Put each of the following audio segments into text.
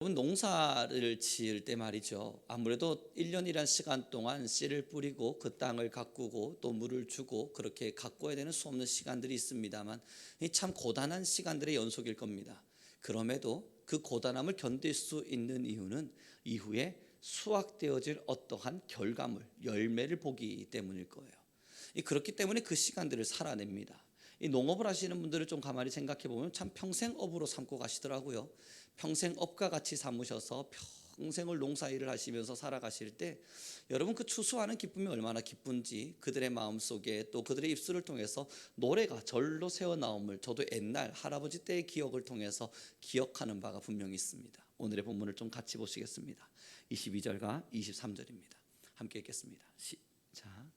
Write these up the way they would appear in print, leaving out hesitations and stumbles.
농사를 지을 때 말이죠. 아무래도 1년이란 시간 동안 씨를 뿌리고 그 땅을 가꾸고 또 물을 주고 그렇게 가꿔야 되는 수없는 시간들이 있습니다만 이 참 고단한 시간들의 연속일 겁니다. 그럼에도 그 고단함을 견딜 수 있는 이유는 이후에 수확되어질 어떠한 결과물, 열매를 보기 때문일 거예요. 그렇기 때문에 그 시간들을 살아냅니다. 이 농업을 하시는 분들을 좀 가만히 생각해 보면 참 평생 업으로 삼고 가시더라고요. 평생 업과 같이 삼으셔서 평생을 농사일을 하시면서 살아가실 때 여러분 그 추수하는 기쁨이 얼마나 기쁜지 그들의 마음속에 또 그들의 입술을 통해서 노래가 절로 새어나옴을 저도 옛날 할아버지 때의 기억을 통해서 기억하는 바가 분명히 있습니다. 오늘의 본문을 좀 같이 보시겠습니다. 22절과 23절입니다. 함께 읽겠습니다. 시작.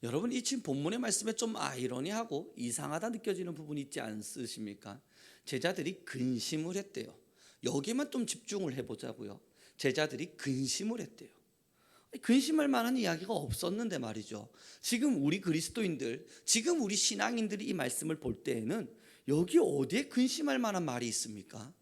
여러분 이 지금 본문의 말씀에 좀 아이러니하고 이상하다 느껴지는 부분이 있지 않으십니까? 제자들이 근심을 했대요. 여기만 좀 집중을 해보자고요. 제자들이 근심을 했대요. 근심할 만한 이야기가 없었는데 말이죠. 지금 우리 그리스도인들, 지금 우리 신앙인들이 이 말씀을 볼 때에는 여기 어디에 근심할 만한 말이 있습니까?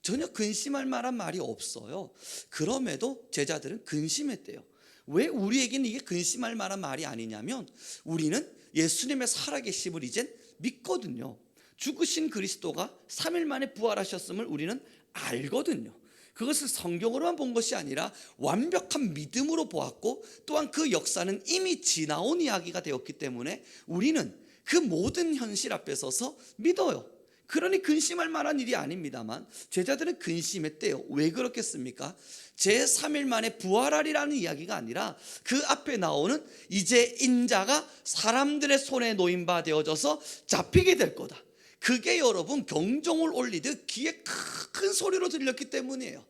전혀 근심할 만한 말이 없어요. 그럼에도 제자들은 근심했대요. 왜 우리에게는 이게 근심할 만한 말이 아니냐면 우리는 예수님의 살아계심을 이젠 믿거든요. 죽으신 그리스도가 3일 만에 부활하셨음을 우리는 알거든요. 그것을 성경으로만 본 것이 아니라 완벽한 믿음으로 보았고 또한 그 역사는 이미 지나온 이야기가 되었기 때문에 우리는 그 모든 현실 앞에 서서 믿어요. 그러니 근심할 만한 일이 아닙니다만 제자들은 근심했대요. 왜 그렇겠습니까? 제3일 만에 부활하리라는 이야기가 아니라 그 앞에 나오는 이제 인자가 사람들의 손에 놓인 바 되어져서 잡히게 될 거다. 그게 여러분 경종을 울리듯 귀에 큰 소리로 들렸기 때문이에요.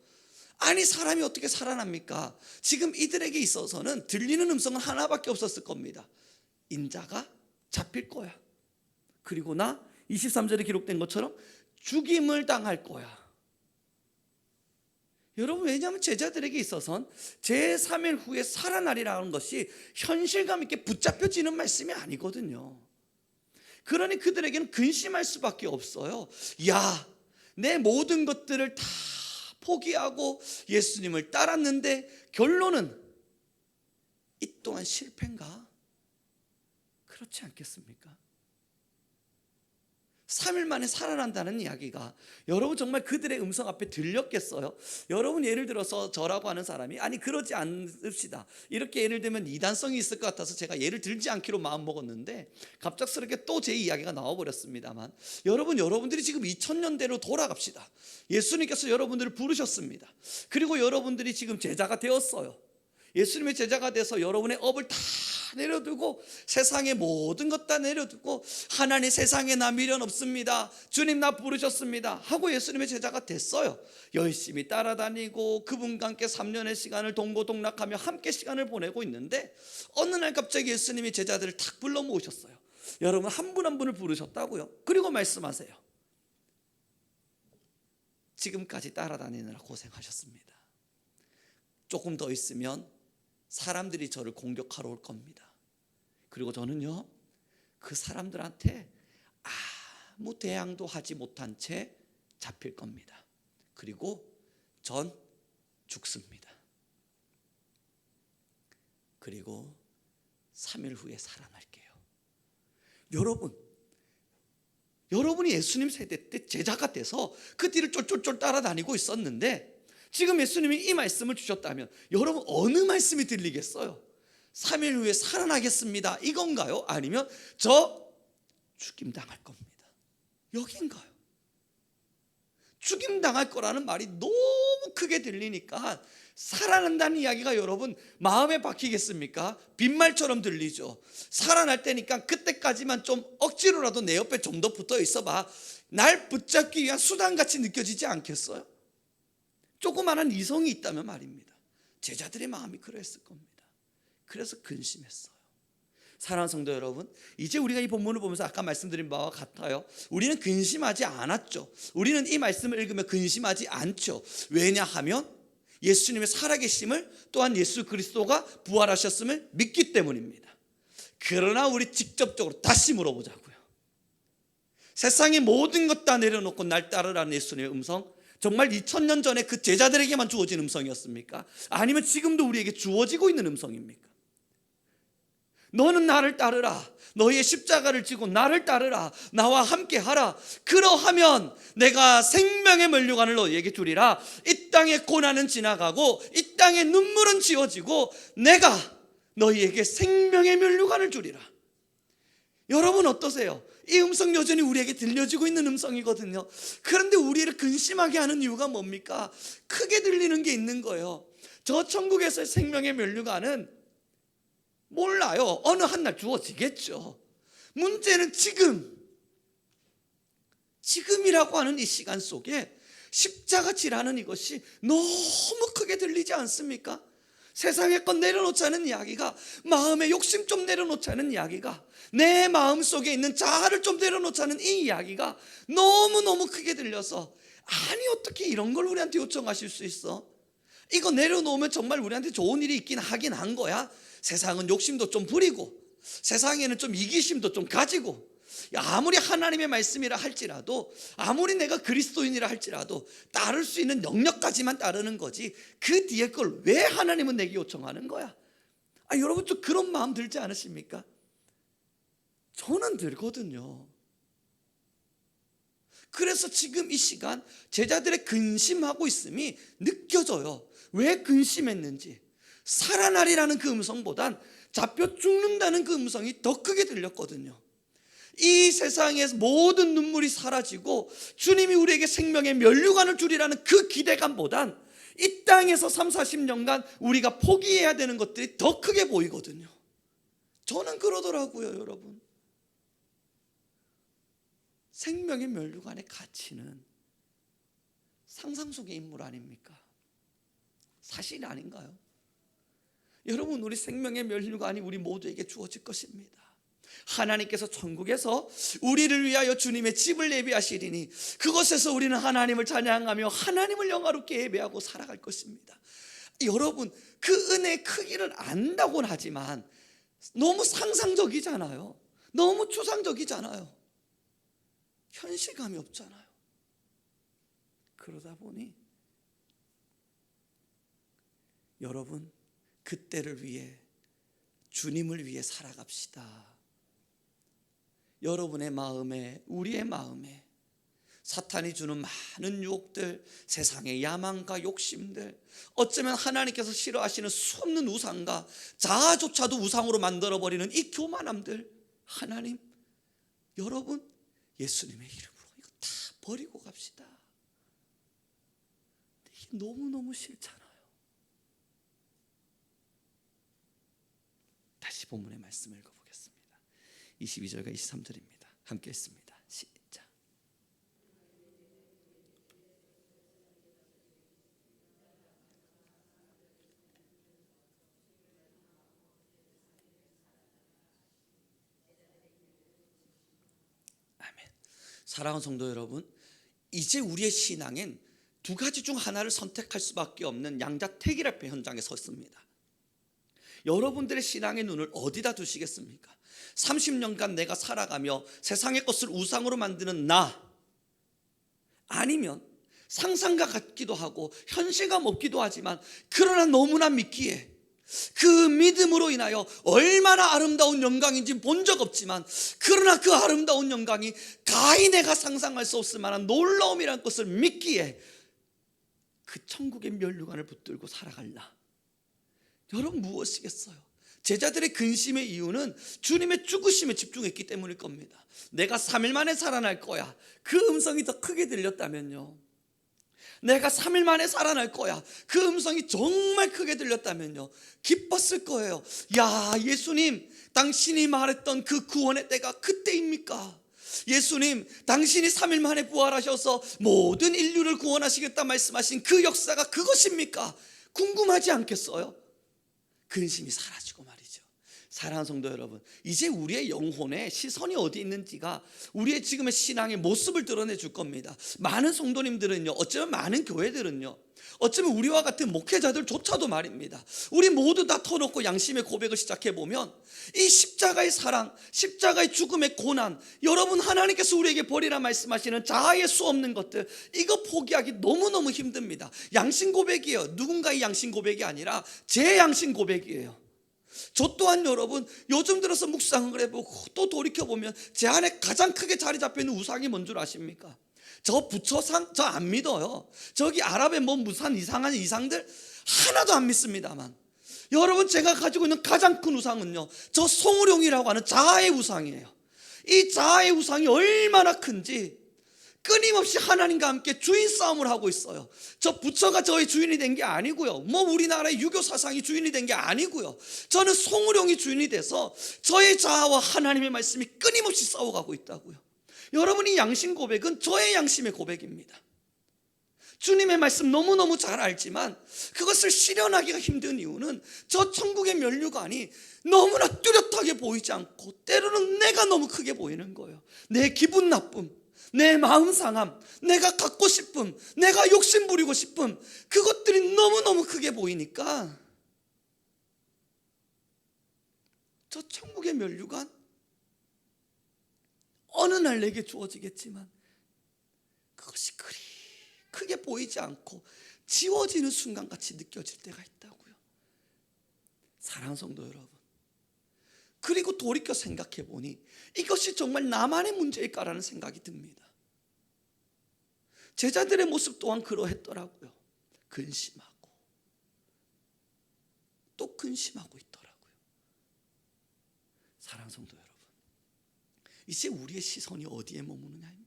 아니 사람이 어떻게 살아납니까? 지금 이들에게 있어서는 들리는 음성은 하나밖에 없었을 겁니다. 인자가 잡힐 거야. 그리고 나 23절에 기록된 것처럼 죽임을 당할 거야. 여러분 왜냐하면 제자들에게 있어서는 제3일 후에 살아나리라는 것이 현실감 있게 붙잡혀지는 말씀이 아니거든요. 그러니 그들에게는 근심할 수밖에 없어요. 야, 내 모든 것들을 다 포기하고 예수님을 따랐는데 결론은 이 또한 실패인가? 그렇지 않겠습니까? 3일 만에 살아난다는 이야기가 여러분 정말 그들의 음성 앞에 들렸겠어요? 여러분 예를 들어서 저라고 하는 사람이 아니 그러지 않읍시다. 이렇게 예를 들면 이단성이 있을 것 같아서 제가 예를 들지 않기로 마음먹었는데 갑작스럽게 또 제 이야기가 나와버렸습니다만 여러분들이 지금 2000년대로 돌아갑시다. 예수님께서 여러분들을 부르셨습니다. 그리고 여러분들이 지금 제자가 되었어요. 예수님의 제자가 돼서 여러분의 업을 다 내려두고 세상의 모든 것 다 내려두고 하나님 세상에 나 미련 없습니다. 주님 나 부르셨습니다. 하고 예수님의 제자가 됐어요. 열심히 따라다니고 그분과 함께 3년의 시간을 동고동락하며 함께 시간을 보내고 있는데 어느 날 갑자기 예수님이 제자들을 탁 불러 모으셨어요. 여러분 한 분 한 분을 부르셨다고요. 그리고 말씀하세요. 지금까지 따라다니느라 고생하셨습니다. 조금 더 있으면 사람들이 저를 공격하러 올 겁니다. 그리고 저는요 그 사람들한테 아무 대항도 하지 못한 채 잡힐 겁니다. 그리고 전 죽습니다. 그리고 3일 후에 살아날게요. 여러분이 예수님 세대 때 제자가 돼서 그 뒤를 쫄쫄쫄 따라다니고 있었는데 지금 예수님이 이 말씀을 주셨다면 여러분 어느 말씀이 들리겠어요? 3일 후에 살아나겠습니다 이건가요? 아니면 저 죽임당할 겁니다 여긴가요? 죽임당할 거라는 말이 너무 크게 들리니까 살아난다는 이야기가 여러분 마음에 박히겠습니까? 빈말처럼 들리죠. 살아날 때니까 그때까지만 좀 억지로라도 내 옆에 좀 더 붙어 있어봐. 날 붙잡기 위한 수단같이 느껴지지 않겠어요? 조그마한 이성이 있다면 말입니다. 제자들의 마음이 그랬을 겁니다. 그래서 근심했어요. 사랑하는 성도 여러분, 이제 우리가 이 본문을 보면서 아까 말씀드린 바와 같아요. 우리는 근심하지 않았죠. 우리는 이 말씀을 읽으며 근심하지 않죠. 왜냐하면 예수님의 살아계심을, 또한 예수 그리스도가 부활하셨음을 믿기 때문입니다. 그러나 우리 직접적으로 다시 물어보자고요. 세상의 모든 것 다 내려놓고 날 따르라는 예수님의 음성, 정말 2000년 전에 그 제자들에게만 주어진 음성이었습니까? 아니면 지금도 우리에게 주어지고 있는 음성입니까? 너는 나를 따르라. 너희의 십자가를 지고 나를 따르라. 나와 함께 하라. 그러하면 내가 생명의 면류관을 너희에게 주리라. 이 땅의 고난은 지나가고 이 땅의 눈물은 지워지고 내가 너희에게 생명의 면류관을 주리라. 여러분 어떠세요? 이 음성 여전히 우리에게 들려지고 있는 음성이거든요. 그런데 우리를 근심하게 하는 이유가 뭡니까? 크게 들리는 게 있는 거예요. 저 천국에서의 생명의 면류관은 몰라요. 어느 한 날 주어지겠죠. 문제는 지금이라고 하는 이 시간 속에 십자가지라는 이것이 너무 크게 들리지 않습니까? 세상의 것 내려놓자는 이야기가, 마음의 욕심 좀 내려놓자는 이야기가, 내 마음 속에 있는 자아를 좀 내려놓자는 이 이야기가 너무너무 크게 들려서, 아니 어떻게 이런 걸 우리한테 요청하실 수 있어? 이거 내려놓으면 정말 우리한테 좋은 일이 있긴 하긴 한 거야. 세상은 욕심도 좀 부리고, 세상에는 좀 이기심도 좀 가지고, 아무리 하나님의 말씀이라 할지라도, 아무리 내가 그리스도인이라 할지라도 따를 수 있는 영역까지만 따르는 거지, 그 뒤에 걸 왜 하나님은 내게 요청하는 거야? 여러분 좀 그런 마음 들지 않으십니까? 저는 들거든요. 그래서 지금 이 시간 제자들의 근심하고 있음이 느껴져요. 왜 근심했는지. 살아나리라는 그 음성보단 잡혀 죽는다는 그 음성이 더 크게 들렸거든요. 이 세상에서 모든 눈물이 사라지고 주님이 우리에게 생명의 면류관을 주리라는 그 기대감보단 이 땅에서 30-40년간 우리가 포기해야 되는 것들이 더 크게 보이거든요. 저는 그러더라고요. 여러분, 생명의 면류관의 가치는 상상 속의 인물 아닙니까? 사실 아닌가요? 여러분, 우리 생명의 면류관이 우리 모두에게 주어질 것입니다. 하나님께서 천국에서 우리를 위하여 주님의 집을 예비하시리니 그곳에서 우리는 하나님을 찬양하며 하나님을 영화롭게 예배하고 살아갈 것입니다. 여러분, 그 은혜의 크기를 안다고는 하지만 너무 상상적이잖아요. 너무 추상적이잖아요. 현실감이 없잖아요. 그러다 보니 여러분, 그때를 위해, 주님을 위해 살아갑시다. 여러분의 마음에, 우리의 마음에 사탄이 주는 많은 유혹들, 세상의 야망과 욕심들, 어쩌면 하나님께서 싫어하시는 수없는 우상과 자아조차도 우상으로 만들어버리는 이 교만함들, 하나님, 여러분 예수님의 이름으로 이거 다 버리고 갑시다. 이게 너무너무 싫잖아요. 다시 본문의 말씀을 읽어보겠습니다. 22절과 23절입니다. 함께 읽습니다. 시작. 아멘. 사랑하는 성도 여러분, 이제 우리의 신앙엔 두 가지 중 하나를 선택할 수밖에 없는 양자택일의 현장에 섰습니다. 여러분들의 신앙의 눈을 어디다 두시겠습니까? 30년간 내가 살아가며 세상의 것을 우상으로 만드는 나, 아니면 상상과 같기도 하고 현실감 없기도 하지만 그러나 너무나 믿기에 그 믿음으로 인하여 얼마나 아름다운 영광인지 본 적 없지만, 그러나 그 아름다운 영광이 가히 내가 상상할 수 없을 만한 놀라움이라는 것을 믿기에 그 천국의 면류관을 붙들고 살아갈라. 여러분, 무엇이겠어요? 제자들의 근심의 이유는 주님의 죽으심에 집중했기 때문일 겁니다. 내가 3일 만에 살아날 거야, 그 음성이 더 크게 들렸다면요. 내가 3일 만에 살아날 거야, 그 음성이 정말 크게 들렸다면요, 기뻤을 거예요. 야, 예수님, 당신이 말했던 그 구원의 때가 그때입니까? 예수님, 당신이 3일 만에 부활하셔서 모든 인류를 구원하시겠다 말씀하신 그 역사가 그것입니까? 궁금하지 않겠어요? 근심이 사라지고 말이죠. 사랑하는 성도 여러분, 이제 우리의 영혼의 시선이 어디 있는지가 우리의 지금의 신앙의 모습을 드러내 줄 겁니다. 많은 성도님들은요, 어쩌면 많은 교회들은요, 어쩌면 우리와 같은 목회자들조차도 말입니다. 우리 모두 다 터놓고 양심의 고백을 시작해보면 이 십자가의 사랑, 십자가의 죽음의 고난, 여러분 하나님께서 우리에게 버리라 말씀하시는 자아의 수 없는 것들, 이거 포기하기 너무너무 힘듭니다. 양심 고백이에요. 누군가의 양심 고백이 아니라 제 양심 고백이에요. 저 또한 여러분 요즘 들어서 묵상을 해보고 또 돌이켜보면 제 안에 가장 크게 자리 잡혀있는 우상이 뭔 줄 아십니까? 저 부처상 저 안 믿어요. 저기 아랍의 뭐 무슨 이상한 이상들 하나도 안 믿습니다만, 여러분 제가 가지고 있는 가장 큰 우상은요, 저 송우룡이라고 하는 자아의 우상이에요. 이 자아의 우상이 얼마나 큰지 끊임없이 하나님과 함께 주인 싸움을 하고 있어요. 저 부처가 저의 주인이 된 게 아니고요, 뭐 우리나라의 유교 사상이 주인이 된 게 아니고요, 저는 송우룡이 주인이 돼서 저의 자아와 하나님의 말씀이 끊임없이 싸워가고 있다고요. 여러분이 양심 고백은 저의 양심의 고백입니다. 주님의 말씀 너무너무 잘 알지만 그것을 실현하기가 힘든 이유는 저 천국의 면류관이 너무나 뚜렷하게 보이지 않고 때로는 내가 너무 크게 보이는 거예요. 내 기분 나쁨, 내 마음 상함, 내가 갖고 싶음, 내가 욕심 부리고 싶음, 그것들이 너무너무 크게 보이니까 저 천국의 면류관 어느 날 내게 주어지겠지만 그것이 그리 크게 보이지 않고 지워지는 순간같이 느껴질 때가 있다고요. 사랑하는 성도 여러분, 그리고 돌이켜 생각해 보니 이것이 정말 나만의 문제일까라는 생각이 듭니다. 제자들의 모습 또한 그러했더라고요. 근심하고 또 근심하고 있더라고요. 사랑하는 성도 여러분, 이제 우리의 시선이 어디에 머무느냐입니다.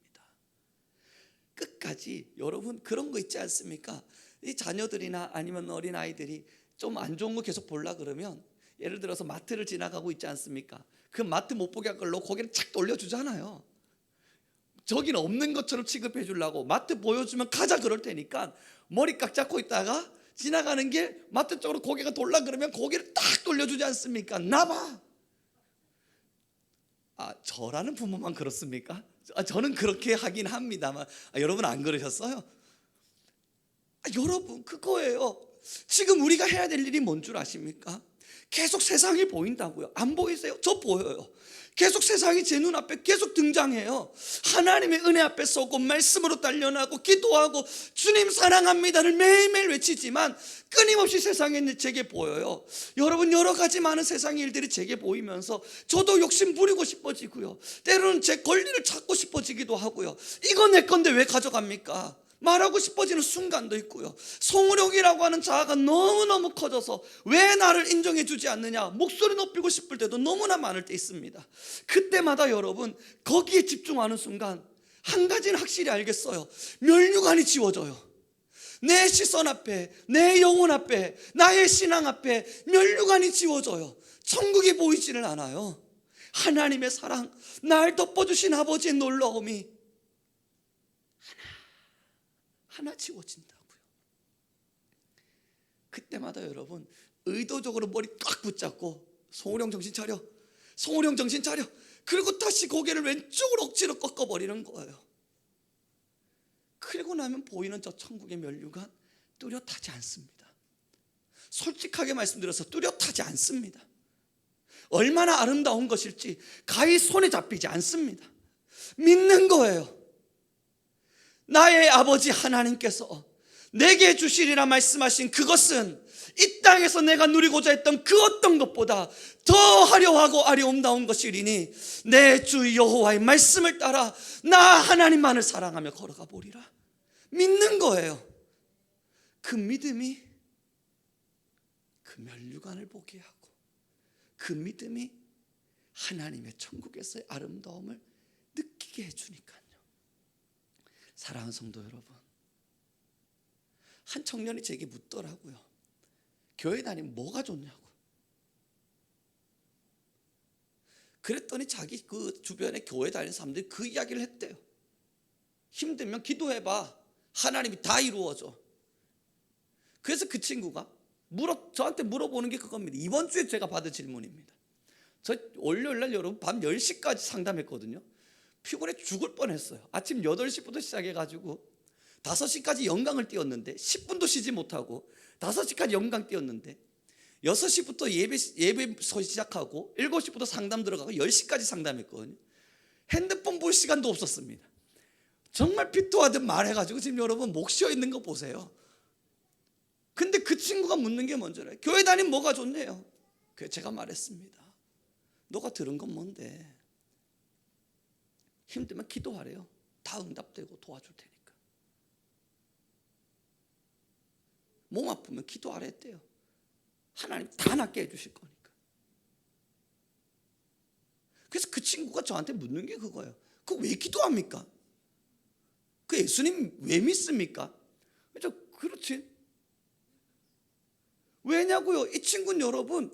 끝까지 여러분 그런 거 있지 않습니까? 이 자녀들이나 아니면 어린아이들이 좀 안 좋은 거 계속 보려 그러면, 예를 들어서 마트를 지나가고 있지 않습니까? 그 마트 못 보게 할 걸로 고개를 착 돌려주잖아요. 저기는 없는 것처럼 취급해 주려고 마트 보여주면 가자 그럴 테니까 머리 깍 잡고 있다가 지나가는 길 마트 쪽으로 고개가 돌라 그러면 고개를 딱 돌려주지 않습니까? 나봐. 저라는 부모만 그렇습니까? 저는 그렇게 하긴 합니다만, 여러분 안 그러셨어요? 여러분 그거예요. 지금 우리가 해야 될 일이 뭔 줄 아십니까? 계속 세상이 보인다고요. 안 보이세요? 저 보여요. 계속 세상이 제 눈앞에 계속 등장해요. 하나님의 은혜 앞에 서고 말씀으로 단련하고 기도하고 주님 사랑합니다를 매일매일 외치지만 끊임없이 세상에 제게 보여요. 여러분 여러 가지 많은 세상의 일들이 제게 보이면서 저도 욕심 부리고 싶어지고요, 때로는 제 권리를 찾고 싶어지기도 하고요. 이거 내 건데 왜 가져갑니까? 말하고 싶어지는 순간도 있고요. 송우룡이라고 하는 자아가 너무너무 커져서 왜 나를 인정해 주지 않느냐 목소리 높이고 싶을 때도 너무나 많을 때 있습니다. 그때마다 여러분 거기에 집중하는 순간 한 가지는 확실히 알겠어요. 면류관이 지워져요. 내 시선 앞에, 내 영혼 앞에, 나의 신앙 앞에 면류관이 지워져요. 천국이 보이지는 않아요. 하나님의 사랑, 날 덮어주신 아버지의 놀라움이 하나 지워진다고요. 그때마다 여러분 의도적으로 머리 꽉 붙잡고 송우룡 정신 차려, 송우룡 정신 차려, 그리고 다시 고개를 왼쪽으로 억지로 꺾어버리는 거예요. 그리고 나면 보이는 저 천국의 면류관 뚜렷하지 않습니다. 솔직하게 말씀드려서 뚜렷하지 않습니다. 얼마나 아름다운 것일지 가히 손에 잡히지 않습니다. 믿는 거예요. 나의 아버지 하나님께서 내게 주시리라 말씀하신 그것은 이 땅에서 내가 누리고자 했던 그 어떤 것보다 더 화려하고 아름다운 것이리니 내 주 여호와의 말씀을 따라 나 하나님만을 사랑하며 걸어가 보리라. 믿는 거예요. 그 믿음이 그 면류관을 보게 하고, 그 믿음이 하나님의 천국에서의 아름다움을 느끼게 해주니까요. 사랑하는 성도 여러분, 한 청년이 제게 묻더라고요. 교회 다니면 뭐가 좋냐고. 그랬더니 자기 그 주변에 교회 다니는 사람들이 그 이야기를 했대요. 힘들면 기도해봐, 하나님이 다 이루어줘. 그래서 그 친구가 저한테 물어보는 게 그겁니다. 이번 주에 제가 받은 질문입니다. 저 월요일날 여러분 밤 10시까지 상담했거든요. 피곤해 죽을 뻔했어요. 아침 8시부터 시작해가지고 5시까지 영광을 띄웠는데 10분도 쉬지 못하고 5시까지 영광 띄웠는데 6시부터 예배 시작하고 7시부터 상담 들어가고 10시까지 상담했거든요. 핸드폰 볼 시간도 없었습니다. 정말 피토하듯 말해가지고 지금 여러분 목 쉬어 있는 거 보세요. 근데 그 친구가 묻는 게 뭔지를 알아요. 교회 다니면 뭐가 좋네요. 그래서 제가 말했습니다. 너가 들은 건 뭔데? 힘들면 기도하래요. 다 응답되고 도와줄 테니까. 몸 아프면 기도하랬대요. 하나님 다 낫게 해주실 거니까. 그래서 그 친구가 저한테 묻는 게 그거예요. 그 왜 기도합니까? 그 예수님 왜 믿습니까? 그렇지. 왜냐고요? 이 친구는 여러분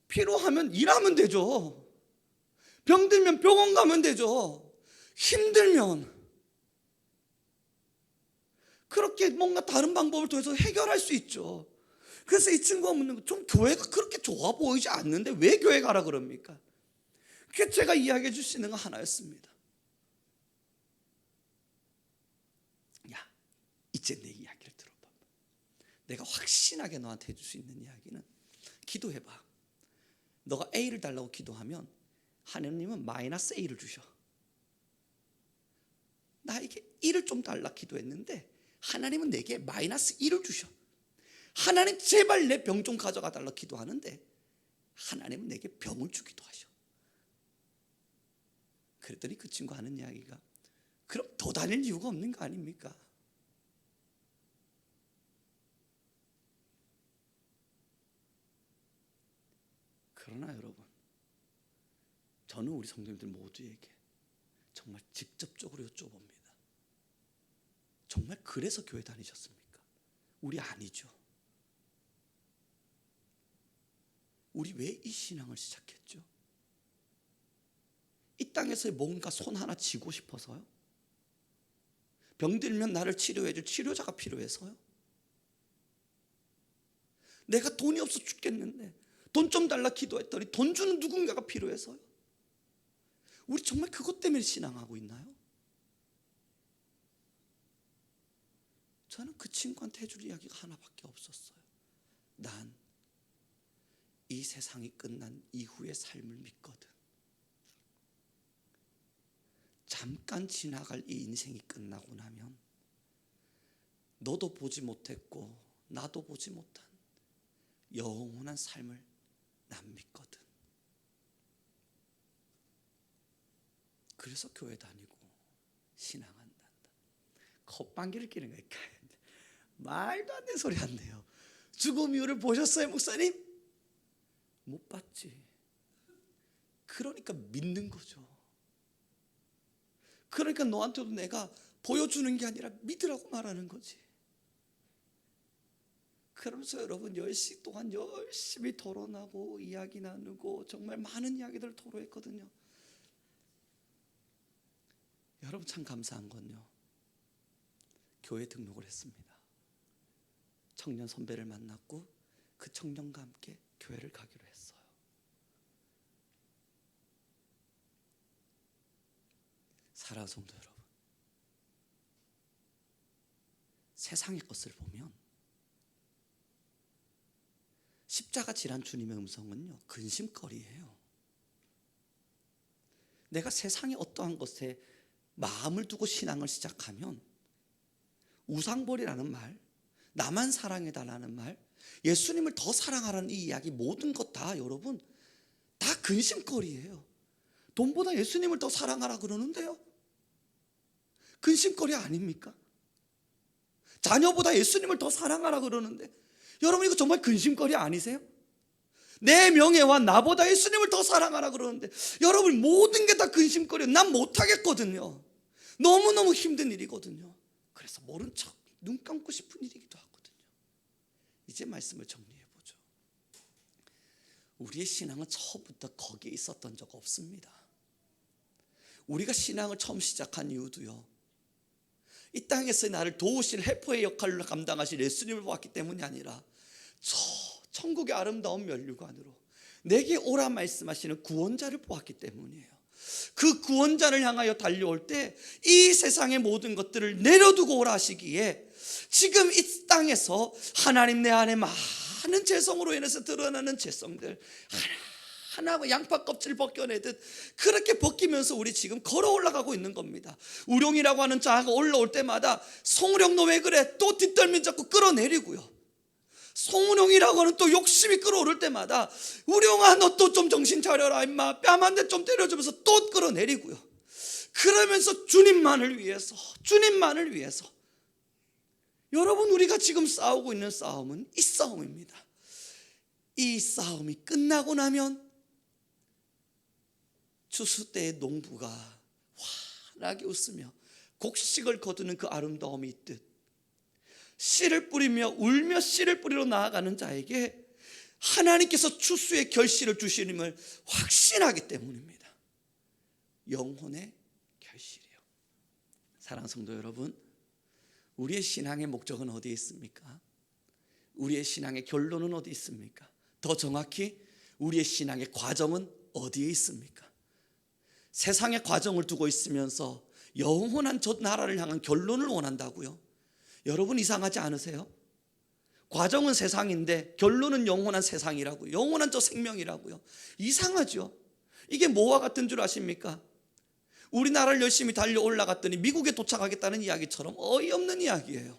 필요하면 일하면 되죠. 병들면 병원 가면 되죠. 힘들면 그렇게 뭔가 다른 방법을 통해서 해결할 수 있죠. 그래서 이 친구가 묻는 거, 좀 교회가 그렇게 좋아 보이지 않는데 왜 교회 가라 그럽니까? 그게 제가 이야기해 줄 수 있는 거 하나였습니다. 야, 이제 내 이야기를 들어봐. 내가 확신하게 너한테 해줄 수 있는 이야기는 기도해봐. 너가 A를 달라고 기도하면 하나님은 마이너스 A를 주셔. 나에게 1을 좀 달라 기도했는데 하나님은 내게 마이너스 1을 주셔. 하나님 제발 내 병 좀 가져가 달라 기도하는데 하나님은 내게 병을 주기도 하셔. 그랬더니 그 친구 하는 이야기가, 그럼 더 다닐 이유가 없는 거 아닙니까? 그러나 여러분, 저는 우리 성도님들 모두에게 정말 직접적으로 여쭤봅니다. 정말 그래서 교회 다니셨습니까? 우리 아니죠. 우리 왜 이 신앙을 시작했죠? 이 땅에서 뭔가 손 하나 쥐고 싶어서요? 병들면 나를 치료해줄 치료자가 필요해서요? 내가 돈이 없어 죽겠는데 돈 좀 달라 기도했더니 돈 주는 누군가가 필요해서요? 우리 정말 그것 때문에 신앙하고 있나요? 저는 그 친구한테 해줄 이야기가 하나밖에 없었어요. 난 이 세상이 끝난 이후의 삶을 믿거든. 잠깐 지나갈 이 인생이 끝나고 나면 너도 보지 못했고 나도 보지 못한 영원한 삶을 난 믿거든. 그래서 교회 다니고 신앙한다. 컵방귀를 끼는 거예요. 말도 안 되는 소리 한대요. 죽음 이후를 보셨어요, 목사님? 못 봤지. 그러니까 믿는 거죠. 그러니까 너한테도 내가 보여주는 게 아니라 믿으라고 말하는 거지. 그러면서 여러분 10시 동안 열심히 토론하고 이야기 나누고 정말 많은 이야기들을 토로했거든요. 여러분 참 감사한 건요, 교회 등록을 했습니다. 청년 선배를 만났고 그 청년과 함께 교회를 가기로 했어요. 사랑하는 성도 여러분, 세상의 것을 보면 십자가 지란 주님의 음성은요, 근심거리예요. 내가 세상의 어떠한 것에 마음을 두고 신앙을 시작하면 우상벌이라는 말, 나만 사랑해달라는 말, 예수님을 더 사랑하라는 이 이야기, 모든 것 다 여러분 다 근심거리예요. 돈보다 예수님을 더 사랑하라 그러는데요, 근심거리 아닙니까? 자녀보다 예수님을 더 사랑하라 그러는데 여러분 이거 정말 근심거리 아니세요? 내 명예와 나보다 예수님을 더 사랑하라 그러는데 여러분 모든 게 다 근심거리예요. 난 못하겠거든요. 너무너무 힘든 일이거든요. 그래서 모른 척 눈 감고 싶은 일이기도 하거든요. 이제 말씀을 정리해보죠. 우리의 신앙은 처음부터 거기에 있었던 적 없습니다. 우리가 신앙을 처음 시작한 이유도요, 이 땅에서 나를 도우실 헬퍼의 역할을 감당하실 예수님을 보았기 때문이 아니라 저 천국의 아름다운 면류관으로 내게 오라 말씀하시는 구원자를 보았기 때문이에요. 그 구원자를 향하여 달려올 때 이 세상의 모든 것들을 내려두고 오라 하시기에 지금 이 땅에서 하나님 내 안에 많은 죄성으로 인해서 드러나는 죄성들 하나 양파 껍질 벗겨내듯 그렇게 벗기면서 우리 지금 걸어 올라가고 있는 겁니다. 우룡이라고 하는 자가 올라올 때마다 송우룡 너 왜 그래? 또 뒷덜미 잡고 끌어내리고요. 송우룡이라고 하는 또 욕심이 끌어오를 때마다 우룡아 너 또 좀 정신 차려라 임마 뺨 한 대 좀 때려주면서 또 끌어내리고요. 그러면서 주님만을 위해서 여러분 우리가 지금 싸우고 있는 싸움은 이 싸움입니다. 이 싸움이 끝나고 나면 추수 때의 농부가 환하게 웃으며 곡식을 거두는 그 아름다움이 있듯 씨를 뿌리며 울며 씨를 뿌리러 나아가는 자에게 하나님께서 추수의 결실을 주시님을 확신하기 때문입니다. 영혼의 결실이요. 사랑하는 성도 여러분, 우리의 신앙의 목적은 어디에 있습니까? 우리의 신앙의 결론은 어디 있습니까? 더 정확히 우리의 신앙의 과정은 어디에 있습니까? 세상의 과정을 두고 있으면서 영원한 저 나라를 향한 결론을 원한다고요? 여러분 이상하지 않으세요? 과정은 세상인데 결론은 영원한 세상이라고요. 영원한 저 생명이라고요. 이상하죠? 이게 뭐와 같은 줄 아십니까? 우리나라를 열심히 달려 올라갔더니 미국에 도착하겠다는 이야기처럼 어이없는 이야기예요.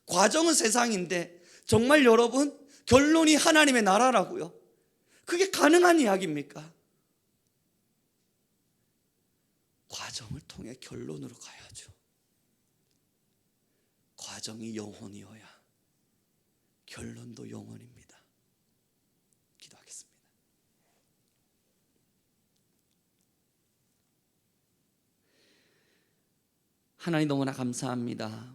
과정은 세상인데 정말 여러분 결론이 하나님의 나라라고요? 그게 가능한 이야기입니까? 과정을 통해 결론으로 가야죠. 과정이 영혼이어야 결론도 영혼입니다. 기도하겠습니다. 하나님 너무나 감사합니다.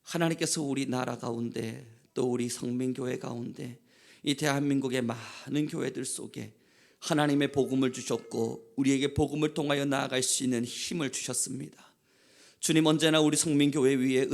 하나님께서 우리 나라 가운데 또 우리 성민교회 가운데 이 대한민국의 많은 교회들 속에 하나님의 복음을 주셨고 우리에게 복음을 통하여 나아갈 수 있는 힘을 주셨습니다. 주님 언제나 우리 성민교회 위에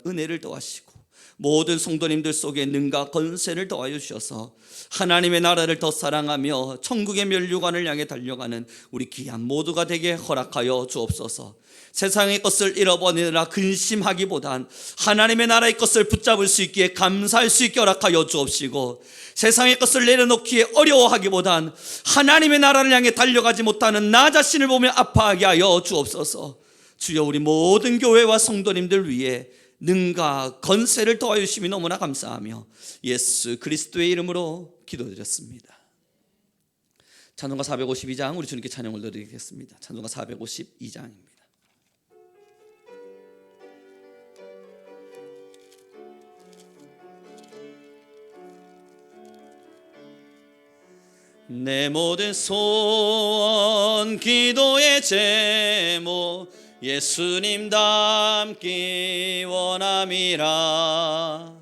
은혜를 더하시고 모든 성도님들 속에 능과 건세를 더하여 주셔서 하나님의 나라를 더 사랑하며 천국의 면류관을 향해 달려가는 우리 귀한 모두가 되게 허락하여 주옵소서. 세상의 것을 잃어버리느라 근심하기보단 하나님의 나라의 것을 붙잡을 수 있기에 감사할 수 있게 허락하여 주옵시고, 세상의 것을 내려놓기에 어려워하기보단 하나님의 나라를 향해 달려가지 못하는 나 자신을 보며 아파하게 하여 주옵소서. 주여 우리 모든 교회와 성도님들 위해 능과 건세를 더하여 주심이 너무나 감사하며 예수 그리스도의 이름으로 기도드렸습니다. 찬송가 452장 우리 주님께 찬양을 드리겠습니다. 찬송가 452장입니다. 내 모든 소원 기도의 제목 예수님 닮기 원함이라.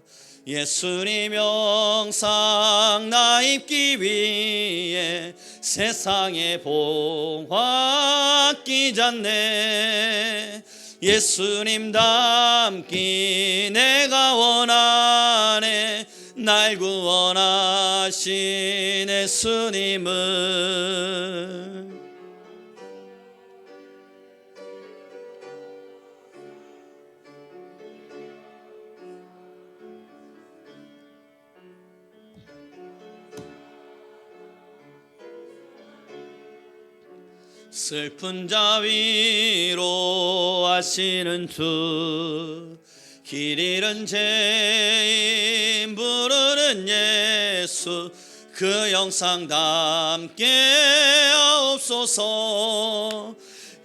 예수님 영상 나 입기 위해 세상에 봉화 끼잖네. 예수님 닮기 내가 원하네. 날 구원하신 예수님을. 슬픈 자 위로하시는 주, 길 잃은 죄인 부르는 예수, 그 영상 담게 하옵소서.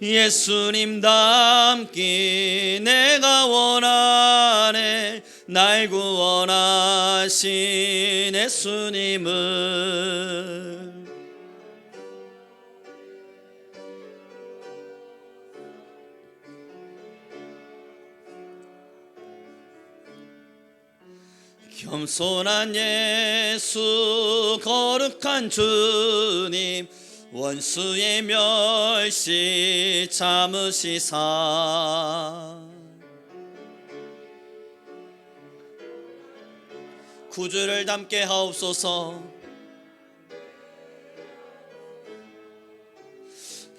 예수님 닮기 내가 원하네. 날 구원하신 예수님을. 겸손한 예수 거룩한 주님, 원수의 멸시 참으시사 구주를 닮게 하옵소서.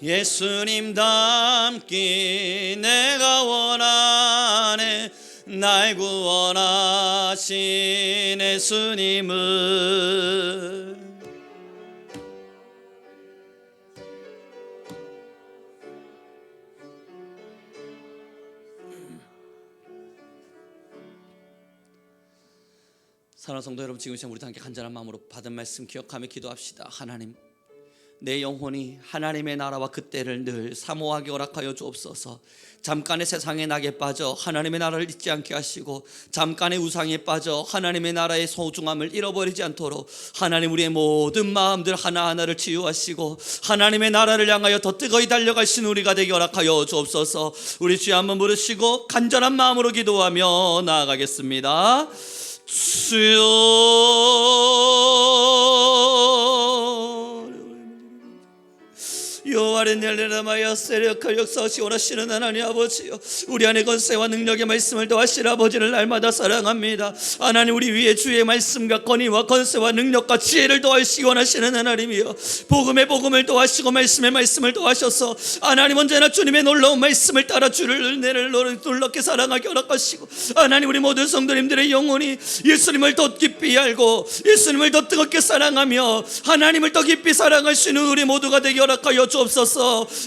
예수님 닮기 내가 원하네. 날 구원하신 예수님을. 사랑하는 성도 여러분, 지금 시간 우리 함께 간절한 마음으로 받은 말씀 기억하며 기도합시다. 하나님, 내 영혼이 하나님의 나라와 그 때를 늘 사모하게 허락하여 주옵소서. 잠깐의 세상의 낙에 빠져 하나님의 나라를 잊지 않게 하시고, 잠깐의 우상에 빠져 하나님의 나라의 소중함을 잃어버리지 않도록 하나님 우리의 모든 마음들 하나하나를 치유하시고 하나님의 나라를 향하여 더 뜨거이 달려가신 우리가 되게 허락하여 주옵소서. 우리 주여 한번 부르시고 간절한 마음으로 기도하며 나아가겠습니다. 주여, 여호와의 열례라마야 세력할 역사하시 원하시는 하나님 아버지여, 우리 안에 권세와 능력의 말씀을 더하시는 아버지를 날마다 사랑합니다. 하나님, 우리 위에 주의 말씀과 권위와 권세와 능력과 지혜를 더하시기 원하시는 하나님이여, 복음의 복음을 더하시고 말씀의 말씀을 더하셔서 하나님 언제나 주님의 놀라운 말씀을 따라 주를 은혜를 놀랍게 사랑하게 허락하시고, 하나님 우리 모든 성도님들의 영혼이 예수님을 더 깊이 알고 예수님을 더 뜨겁게 사랑하며 하나님을 더 깊이 사랑할 수 있는 우리 모두가 되게 허락하여 주옵소서.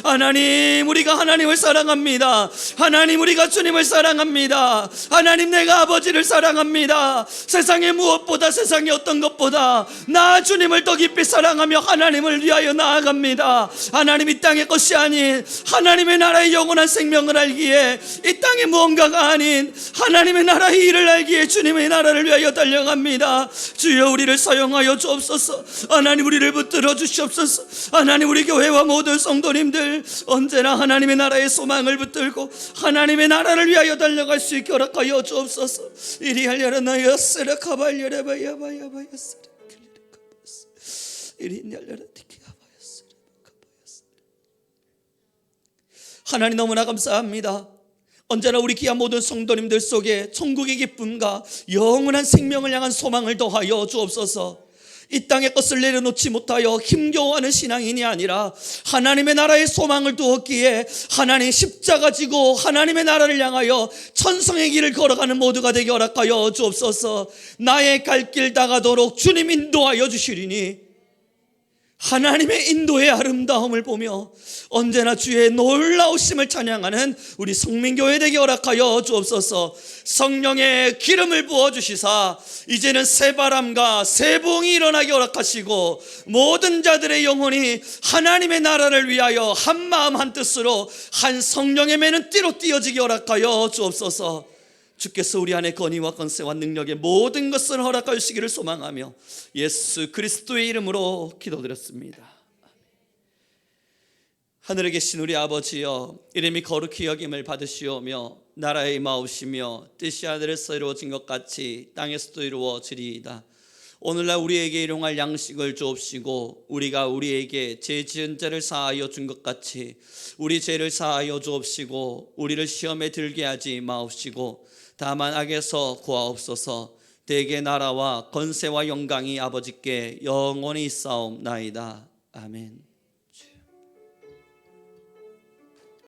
하나님, 우리가 하나님을 사랑합니다. 하나님, 우리가 주님을 사랑합니다. 하나님, 내가 아버지를 사랑합니다. 세상의 무엇보다, 세상의 어떤 것보다 나 주님을 더 깊이 사랑하며 하나님을 위하여 나아갑니다. 하나님, 이 땅의 것이 아닌 하나님의 나라의 영원한 생명을 알기에, 이 땅의 무언가가 아닌 하나님의 나라의 일을 알기에 주님의 나라를 위하여 달려갑니다. 주여, 우리를 사용하여 주옵소서. 하나님, 우리를 붙들어 주시옵소서. 하나님, 우리 교회와 모든 성도님들 언제나 하나님의 나라의 소망을 붙들고 하나님의 나라를 위하여 달려갈 수 있게 허락하여 주옵소서. 이리 할려라 나여 세라카발려라 바야바야바야 세라칼리카바스 이리 할려라 티키아바야스. 하나님, 너무나 감사합니다. 언제나 우리 귀한 모든 성도님들 속에 천국의 기쁨과 영원한 생명을 향한 소망을 더하여 주옵소서. 이 땅의 것을 내려놓지 못하여 힘겨워하는 신앙인이 아니라 하나님의 나라의 소망을 두었기에 하나님 십자가 지고 하나님의 나라를 향하여 천성의 길을 걸어가는 모두가 되게 허락하여 주옵소서. 나의 갈 길 다가도록 주님 인도하여 주시리니 하나님의 인도의 아름다움을 보며 언제나 주의 놀라우심을 찬양하는 우리 성민교회 되게 허락하여 주옵소서. 성령의 기름을 부어주시사 이제는 새바람과 새봉이 일어나게 허락하시고, 모든 자들의 영혼이 하나님의 나라를 위하여 한 마음 한 뜻으로 한 성령의 매는 띠로 띄어지게 허락하여 주옵소서. 주께서 우리 안에 권위와 권세와 능력의 모든 것을 허락하여 주시기를 소망하며 예수 그리스도의 이름으로 기도드렸습니다. 하늘에 계신 우리 아버지여, 이름이 거룩히 여김을 받으시오며 나라의 임하옵시며 뜻이 하늘에서 이루어진 것 같이 땅에서도 이루어지리이다. 오늘날 우리에게 일용할 양식을 주옵시고, 우리가 우리에게 죄 지은 자를 사하여 준 것 같이 우리 죄를 사하여 주옵시고, 우리를 시험에 들게 하지 마옵시고 다만 악에서 구하옵소서. 대개 나라와 권세와 영광이 아버지께 영원히 있사옵나이다. 아멘.